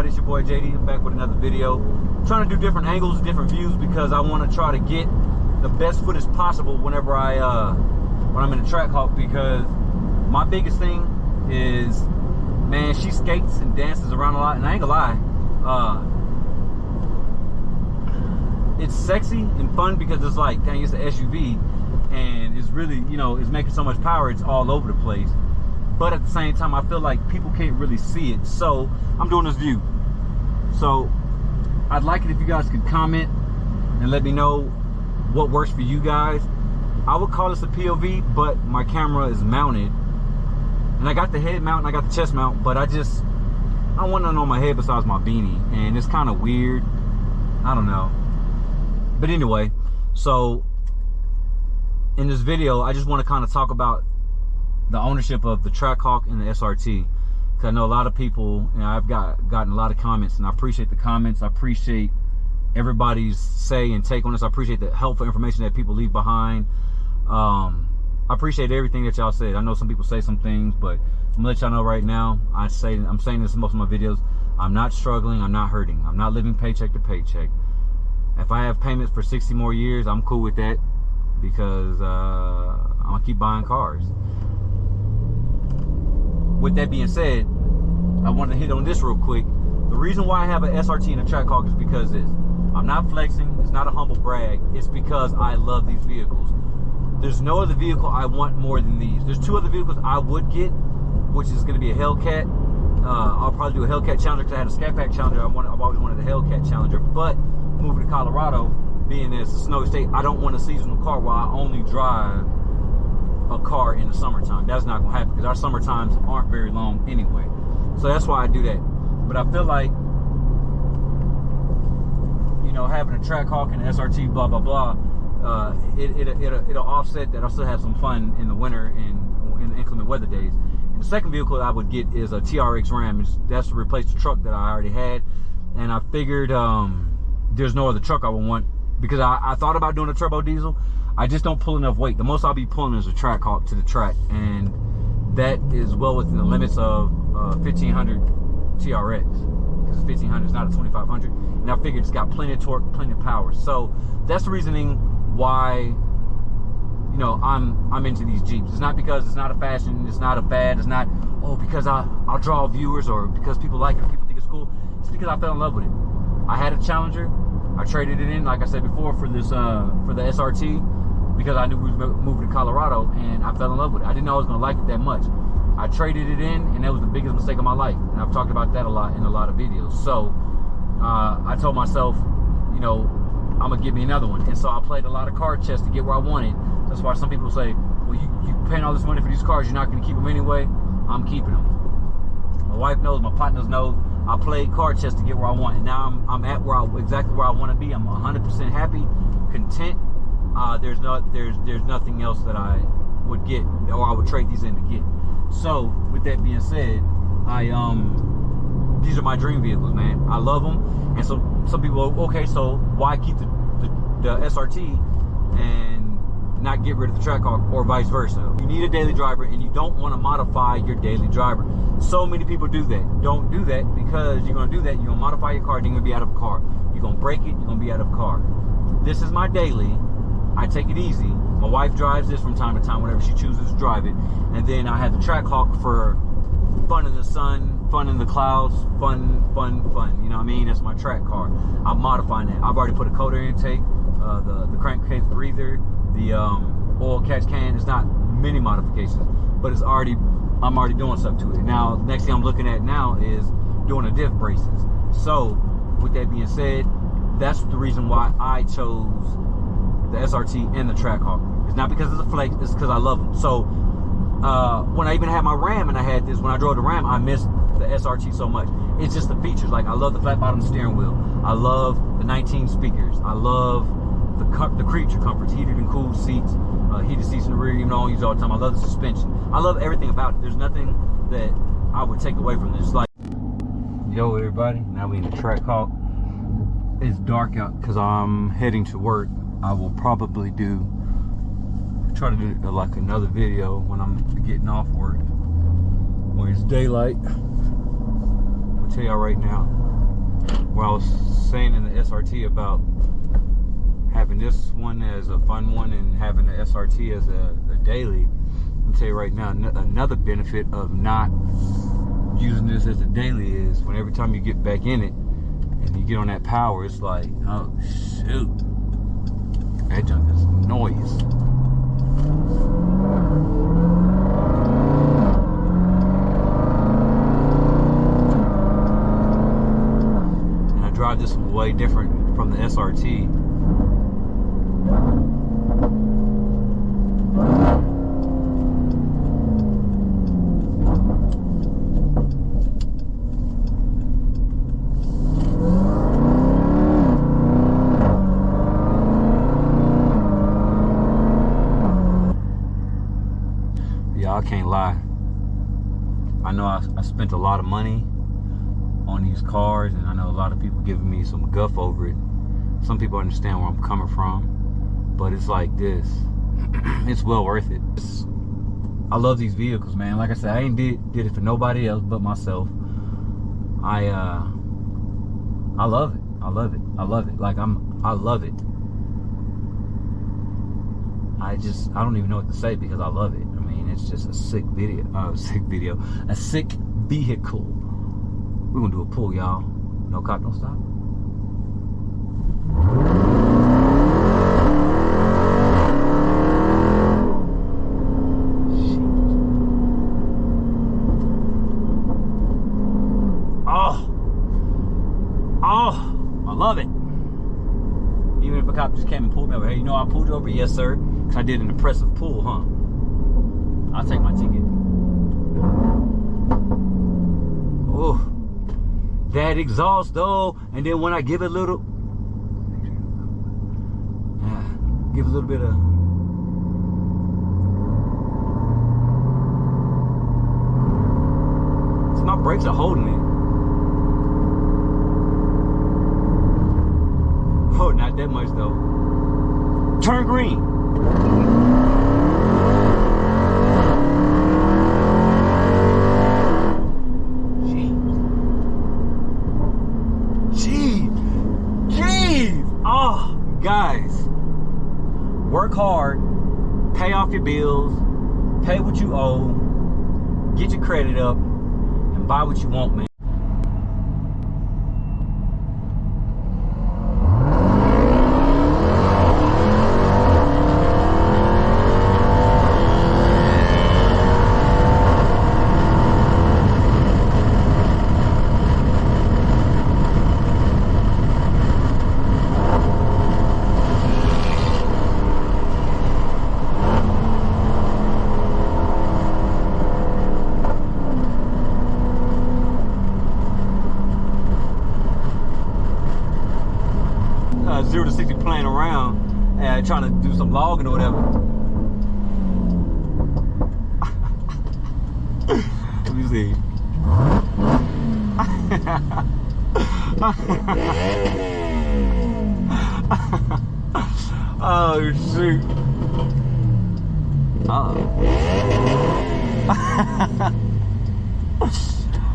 everybody? It's your boy JD. I'm back with another video. I'm trying to do different angles, different views, because I want to try to get the best footage possible whenever when I'm in a Trackhawk, because my biggest thing is, man, she skates and dances around a lot, and I ain't gonna lie, it's sexy and fun because it's like, dang, it's an SUV, and it's really, you know, it's making so much power, it's all over the place. But at the same time, I feel like people can't really see it, so I'm doing this view. So I'd like it if you guys could comment and let me know what works for you guys. I would call this a POV, but my camera is mounted, and I got the head mount and I got the chest mount, but I want nothing on my head besides my beanie, and it's kind of weird. I don't know. But anyway, so in this video, I just want to kind of talk about the ownership of the Trackhawk and the SRT, because I know a lot of people, and I've gotten a lot of comments, and I appreciate the comments. I appreciate everybody's say and take on this. I appreciate the helpful information that people leave behind. I appreciate everything that y'all said. I know some people say some things, but I'm gonna let y'all know right now, I'm saying this in most of my videos, I'm not struggling, I'm not hurting, I'm not living paycheck to paycheck. If I have payments for 60 more years, I'm cool with that, because I'm gonna keep buying cars. With that being said, I want to hit on this real quick. The reason why I have an SRT and a Trackhawk is because I'm not flexing, it's not a humble brag, it's because I love these vehicles. There's no other vehicle I want more than these. There's two other vehicles I would get, which is going to be a Hellcat. I'll probably do a Hellcat Challenger, because I had a Scat Pack Challenger. I've always wanted a Hellcat Challenger, but moving to Colorado, being as a snowy state, I don't want a seasonal car where I only drive a car in the summertime. That's not going to happen, because our summer times aren't very long anyway. So that's why I do that. But I feel like, you know, having a Trackhawk and an SRT, blah, blah, blah, it'll offset that. I'll still have some fun in the winter and in inclement weather days. And the second vehicle I would get is a TRX Ram. That's to replace the truck that I already had. And I figured there's no other truck I would want, because I thought about doing a turbo diesel. I just don't pull enough weight. The most I'll be pulling is a Trackhawk to the track, and that is well within the limits of 1500 TRX, because it's 1500, it's not a 2500. And I figured it's got plenty of torque, plenty of power. So that's the reasoning why, you know, I'm into these Jeeps. It's not because it's not a fashion, it's not a fad, it's not, oh, because I'll draw viewers, or because people like it, or people think it's cool. It's because I fell in love with it. I had a Challenger, I traded it in, like I said before, for this for the SRT, because I knew we was moving to Colorado, and I fell in love with it. I didn't know I was gonna like it that much. I traded it in, and that was the biggest mistake of my life, and I've talked about that a lot in a lot of videos. So I told myself, you know, I'm gonna give me another one. And so I played a lot of card chess to get where I wanted. That's why some people say, well, you paying all this money for these cars, you're not gonna keep them anyway. I'm keeping them. My wife knows, my partners know, I played card chess to get where I want, and now I'm at exactly where I want to be. I'm 100% happy, content. There's nothing else that I would get, or I would trade these in to get. So with that being said, these are my dream vehicles, man. I love them. And so some people, okay, so why keep the SRT and not get rid of the Trackhawk, or vice versa? You need a daily driver, and you don't want to modify your daily driver. So many people do that. Don't do that, because you're going to do that, you're going to modify your car, and you're going to be out of a car. You're going to break it, you're going to be out of a car. This is my daily. I take it easy. My wife drives this from time to time, whenever she chooses to drive it. And then I have the Trackhawk for fun in the sun, fun in the clouds, fun. You know what I mean? That's my track car. I'm modifying that. I've already put a cold air intake, the crankcase breather, the oil catch can. It's not many modifications, but I'm already doing something to it. Now, next thing I'm looking at now is doing the diff braces. So, with that being said, that's the reason why I chose the SRT and the Trackhawk. It's not because it's a flex, it's because I love them. So, when I even had my Ram and I had this, when I drove the Ram, I missed the SRT so much. It's just the features. Like, I love the flat bottom steering wheel. I love the 19 speakers. I love the creature comforts, heated and cooled seats, heated seats in the rear, even though I don't use it all the time. I love the suspension. I love everything about it. There's nothing that I would take away from this. Like, yo, everybody, now we in the Trackhawk. It's dark out because I'm heading to work. I will probably try to do like another video when I'm getting off work, when it's daylight. I'll tell y'all right now, where I was saying in the SRT about having this one as a fun one and having the SRT as a daily. I'll tell you right now, another benefit of not using this as a daily is when every time you get back in it and you get on that power, it's like, oh shoot, that junk is noise. And I drive this one way different from the SRT. I can't lie. I know I spent a lot of money on these cars, and I know a lot of people giving me some guff over it. Some people understand where I'm coming from, but it's like this. It's well worth it. I love these vehicles, man. Like I said, I ain't did it for nobody else but myself. I love it. I love it. I love it. Like I love it. I don't even know what to say because I love it. I mean, it's just a sick vehicle. We're gonna do a pull, y'all. No cop, don't stop. Oh, I love it. Even if a cop just came and pulled me over, hey, you know I pulled you over? Yes, sir. Because I did an impressive pull, huh? I'll take my ticket. Oh, that exhaust though. And then when I give it a little, give a little bit of, so my brakes are holding it. Oh, not that much though. Turn green. Jeez. Oh, guys, work hard, pay off your bills, pay what you owe, get your credit up, and buy what you want, man. 0 to 60 playing around and trying to do some logging or whatever. Let me see. Oh shoot.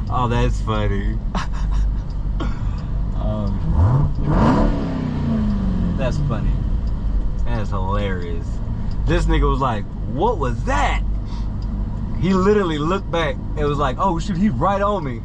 Oh, that's funny. That's funny. That's hilarious. This nigga was like, what was that? He literally looked back and was like, oh shit, he's right on me.